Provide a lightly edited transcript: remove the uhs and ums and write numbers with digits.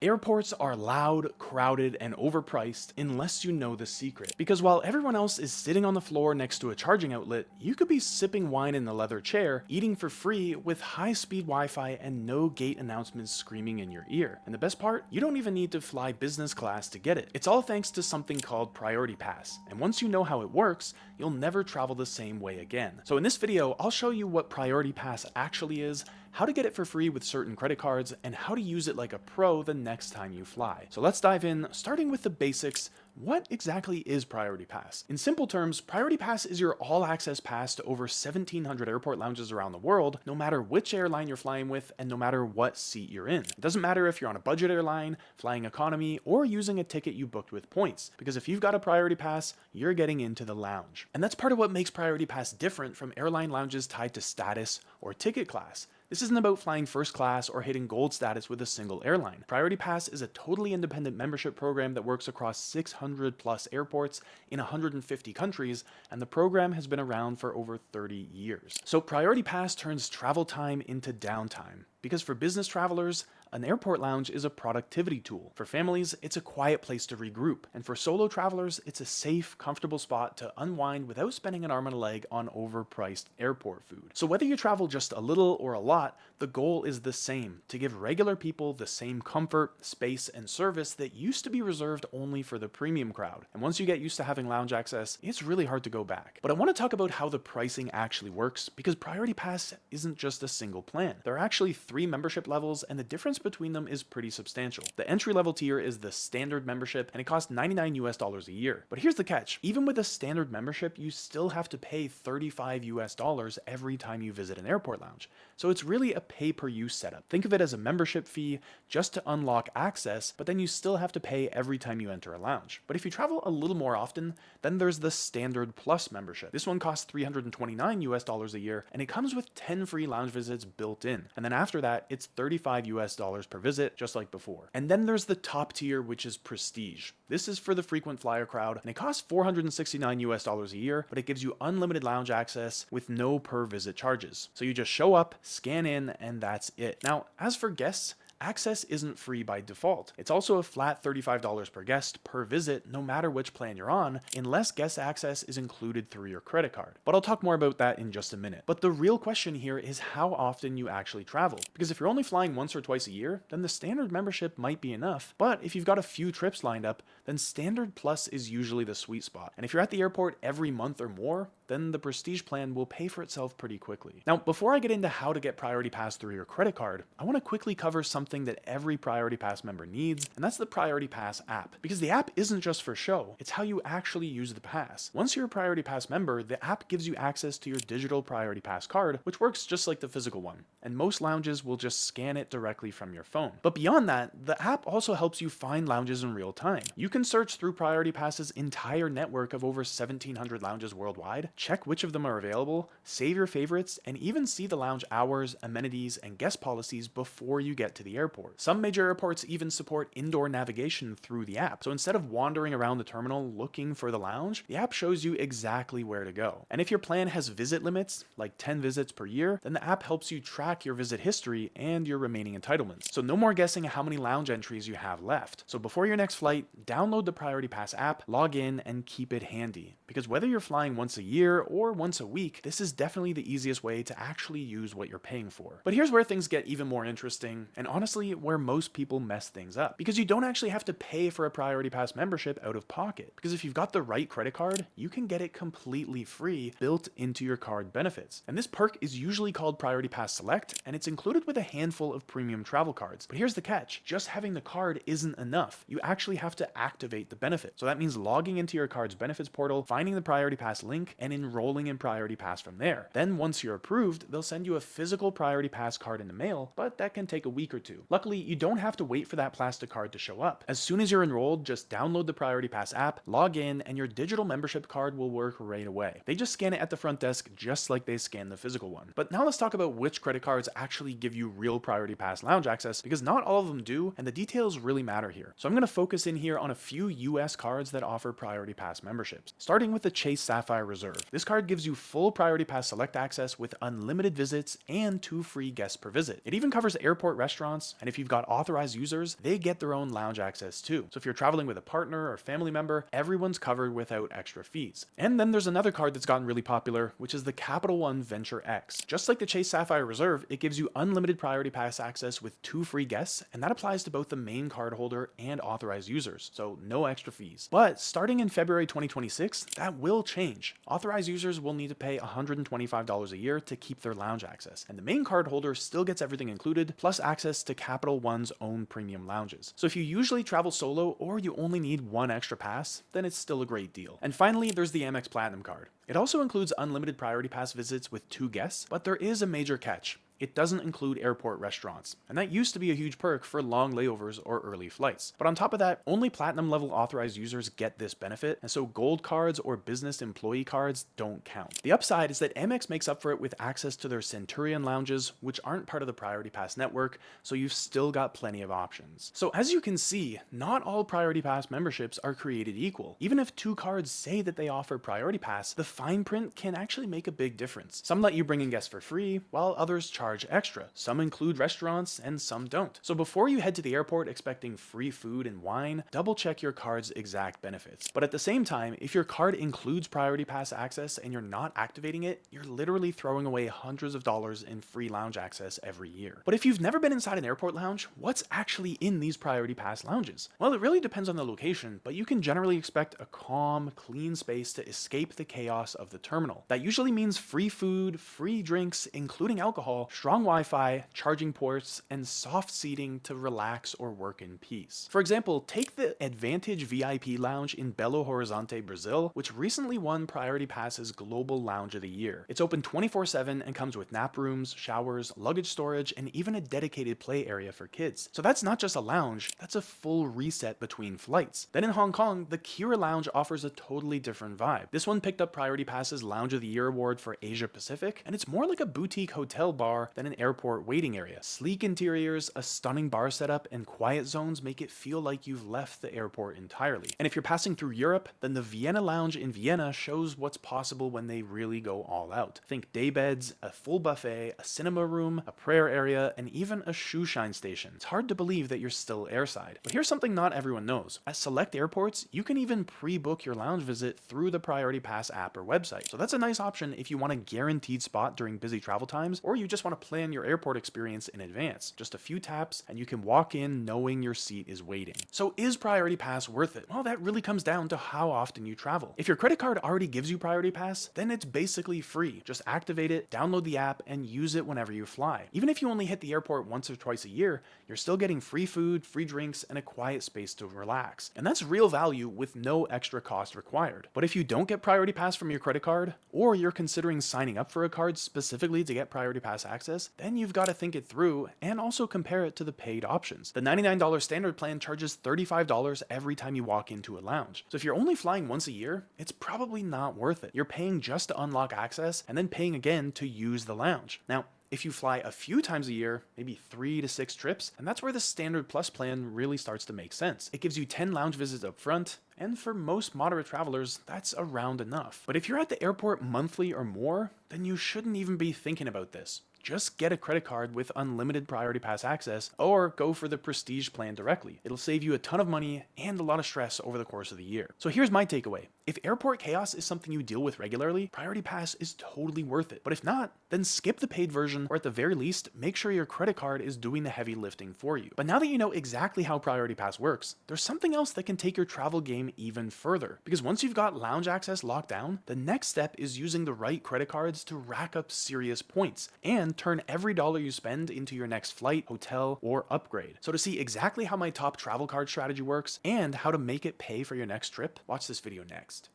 Airports are loud, crowded, and overpriced unless you know the secret. Because while everyone else is sitting on the floor next to a charging outlet, you could be sipping wine in the leather chair, eating for free with high-speed Wi-Fi and no gate announcements screaming in your ear. And the best part? You don't even need to fly business class to get it. It's all thanks to something called Priority Pass. And once you know how it works, you'll never travel the same way again. So in this video, I'll show you what Priority Pass actually is, how to get it for free with certain credit cards, and how to use it like a pro the next time you fly. So let's dive in, starting with the basics. What exactly is Priority Pass? In simple terms, Priority Pass is your all-access pass to over 1,700 airport lounges around the world, no matter which airline you're flying with and no matter what seat you're in. It doesn't matter if you're on a budget airline, flying economy, or using a ticket you booked with points, because if you've got a Priority Pass, you're getting into the lounge. And that's part of what makes Priority Pass different from airline lounges tied to status or ticket class. This isn't about flying first class or hitting gold status with a single airline. Priority Pass is a totally independent membership program that works across 600 plus airports in 150 countries, and the program has been around for over 30 years. So Priority Pass turns travel time into downtime. Because for business travelers, an airport lounge is a productivity tool. For families, it's a quiet place to regroup. And for solo travelers, it's a safe, comfortable spot to unwind without spending an arm and a leg on overpriced airport food. So whether you travel just a little or a lot, the goal is the same: to give regular people the same comfort, space, and service that used to be reserved only for the premium crowd. And once you get used to having lounge access, it's really hard to go back. But I want to talk about how the pricing actually works, because Priority Pass isn't just a single plan. There are actually 3 membership levels, and the difference between them is pretty substantial. The entry level tier is the standard membership, and it costs $99 a year. But here's the catch: even with a standard membership, you still have to pay $35 every time you visit an airport lounge. So it's really a pay-per-use setup. Think of it as a membership fee just to unlock access, but then you still have to pay every time you enter a lounge. But if you travel a little more often, then there's the Standard Plus membership. This one costs $329 a year, and it comes with 10 free lounge visits built in. And then after that, it's $35 per visit, just like before. And then there's the top tier, which is Prestige. This is for the frequent flyer crowd, and it costs $469 a year, but it gives you unlimited lounge access with no per visit charges. So you just show up, scan in, and that's it. Now, as for guests, access isn't free by default. It's also a flat $35 per guest per visit, no matter which plan you're on, unless guest access is included through your credit card. But I'll talk more about that in just a minute. But the real question here is how often you actually travel. Because if you're only flying once or twice a year, then the standard membership might be enough. But if you've got a few trips lined up, then Standard Plus is usually the sweet spot. And if you're at the airport every month or more, then the Prestige plan will pay for itself pretty quickly. Now, before I get into how to get Priority Pass through your credit card, I want to quickly cover something that every Priority Pass member needs, and that's the Priority Pass app. Because the app isn't just for show, it's how you actually use the pass. Once you're a Priority Pass member, the app gives you access to your digital Priority Pass card, which works just like the physical one. And most lounges will just scan it directly from your phone. But beyond that, the app also helps you find lounges in real time. You can search through Priority Pass's entire network of over 1,700 lounges worldwide, check which of them are available, save your favorites, and even see the lounge hours, amenities, and guest policies before you get to the airport. Some major airports even support indoor navigation through the app. So instead of wandering around the terminal looking for the lounge, the app shows you exactly where to go. And if your plan has visit limits, like 10 visits per year, then the app helps you track your visit history and your remaining entitlements. So no more guessing how many lounge entries you have left. So before your next flight, download the Priority Pass app, log in, and keep it handy. Because whether you're flying once a year or once a week, this is definitely the easiest way to actually use what you're paying for. But here's where things get even more interesting, and honestly, where most people mess things up. Because you don't actually have to pay for a Priority Pass membership out of pocket. Because if you've got the right credit card, you can get it completely free, built into your card benefits. And this perk is usually called Priority Pass Select, and it's included with a handful of premium travel cards. But here's the catch: just having the card isn't enough. You actually have to activate the benefit. So that means logging into your card's benefits portal, finding the Priority Pass link, and enrolling in Priority Pass from there. Then once you're approved, they'll send you a physical Priority Pass card in the mail, but that can take a week or two. Luckily, you don't have to wait for that plastic card to show up. As soon as you're enrolled, just download the Priority Pass app, log in, and your digital membership card will work right away. They just scan it at the front desk just like they scan the physical one. But now let's talk about which credit cards actually give you real Priority Pass lounge access, because not all of them do, and the details really matter here. So I'm going to focus in here on a few US cards that offer Priority Pass memberships, starting with the Chase Sapphire Reserve. Reserve. This card gives you full Priority Pass Select access with unlimited visits and 2 free guests per visit. It even covers airport restaurants, and if you've got authorized users, they get their own lounge access too. So if you're traveling with a partner or family member, everyone's covered without extra fees. And then there's another card that's gotten really popular, which is the Capital One Venture X. Just like the Chase Sapphire Reserve, it gives you unlimited Priority Pass access with 2 free guests, and that applies to both the main cardholder and authorized users, so no extra fees. But starting in February 2026, that will change. Authorized users will need to pay $125 a year to keep their lounge access, and the main cardholder still gets everything included, plus access to Capital One's own premium lounges. So if you usually travel solo or you only need one extra pass, then it's still a great deal. And finally, there's the Amex Platinum card. It also includes unlimited Priority Pass visits with 2 guests, but there is a major catch. It doesn't include airport restaurants, and that used to be a huge perk for long layovers or early flights. But on top of that, only platinum level authorized users get this benefit, and so gold cards or business employee cards don't count. The upside is that Amex makes up for it with access to their Centurion lounges, which aren't part of the Priority Pass network, so you've still got plenty of options. So as you can see, not all Priority Pass memberships are created equal. Even if 2 cards say that they offer Priority Pass, the fine print can actually make a big difference. Some let you bring in guests for free, while others charge extra. Some include restaurants and some don't. So before you head to the airport expecting free food and wine, double check your card's exact benefits. But at the same time, if your card includes Priority Pass access and you're not activating it, you're literally throwing away hundreds of dollars in free lounge access every year. But if you've never been inside an airport lounge, what's actually in these Priority Pass lounges? Well, it really depends on the location, but you can generally expect a calm, clean space to escape the chaos of the terminal. That usually means free food, free drinks, including alcohol, strong Wi-Fi, charging ports, and soft seating to relax or work in peace. For example, take the Advantage VIP Lounge in Belo Horizonte, Brazil, which recently won Priority Pass's Global Lounge of the Year. It's open 24/7 and comes with nap rooms, showers, luggage storage, and even a dedicated play area for kids. So that's not just a lounge, that's a full reset between flights. Then in Hong Kong, the Kira Lounge offers a totally different vibe. This one picked up Priority Pass's Lounge of the Year award for Asia Pacific, and it's more like a boutique hotel bar than an airport waiting area. Sleek interiors, a stunning bar setup, and quiet zones make it feel like you've left the airport entirely. And if you're passing through Europe, then the Vienna Lounge in Vienna shows what's possible when they really go all out. Think daybeds, a full buffet, a cinema room, a prayer area, and even a shoe shine station. It's hard to believe that you're still airside. But here's something not everyone knows. At select airports, you can even pre-book your lounge visit through the Priority Pass app or website. So that's a nice option if you want a guaranteed spot during busy travel times, or you just want to plan your airport experience in advance. Just a few taps and you can walk in knowing your seat is waiting. So is Priority Pass worth it? Well, that really comes down to how often you travel. If your credit card already gives you Priority Pass, then it's basically free. Just activate it, download the app, and use it whenever you fly. Even if you only hit the airport once or twice a year, you're still getting free food, free drinks, and a quiet space to relax. And that's real value with no extra cost required. But if you don't get Priority Pass from your credit card, or you're considering signing up for a card specifically to get Priority Pass access, then you've got to think it through and also compare it to the paid options. The $99 standard plan charges $35 every time you walk into a lounge. So if you're only flying once a year, it's probably not worth it. You're paying just to unlock access and then paying again to use the lounge. Now, if you fly a few times a year, maybe 3 to 6 trips, and that's where the Standard Plus plan really starts to make sense. It gives you 10 lounge visits up front, and for most moderate travelers, that's around enough. But if you're at the airport monthly or more, then you shouldn't even be thinking about this. Just get a credit card with unlimited Priority Pass access, or go for the Prestige plan directly. It'll save you a ton of money and a lot of stress over the course of the year. So here's my takeaway. If airport chaos is something you deal with regularly, Priority Pass is totally worth it. But if not, then skip the paid version, or at the very least, make sure your credit card is doing the heavy lifting for you. But now that you know exactly how Priority Pass works, there's something else that can take your travel game even further. Because once you've got lounge access locked down, the next step is using the right credit cards to rack up serious points and turn every dollar you spend into your next flight, hotel, or upgrade. So to see exactly how my top travel card strategy works and how to make it pay for your next trip, watch this video next.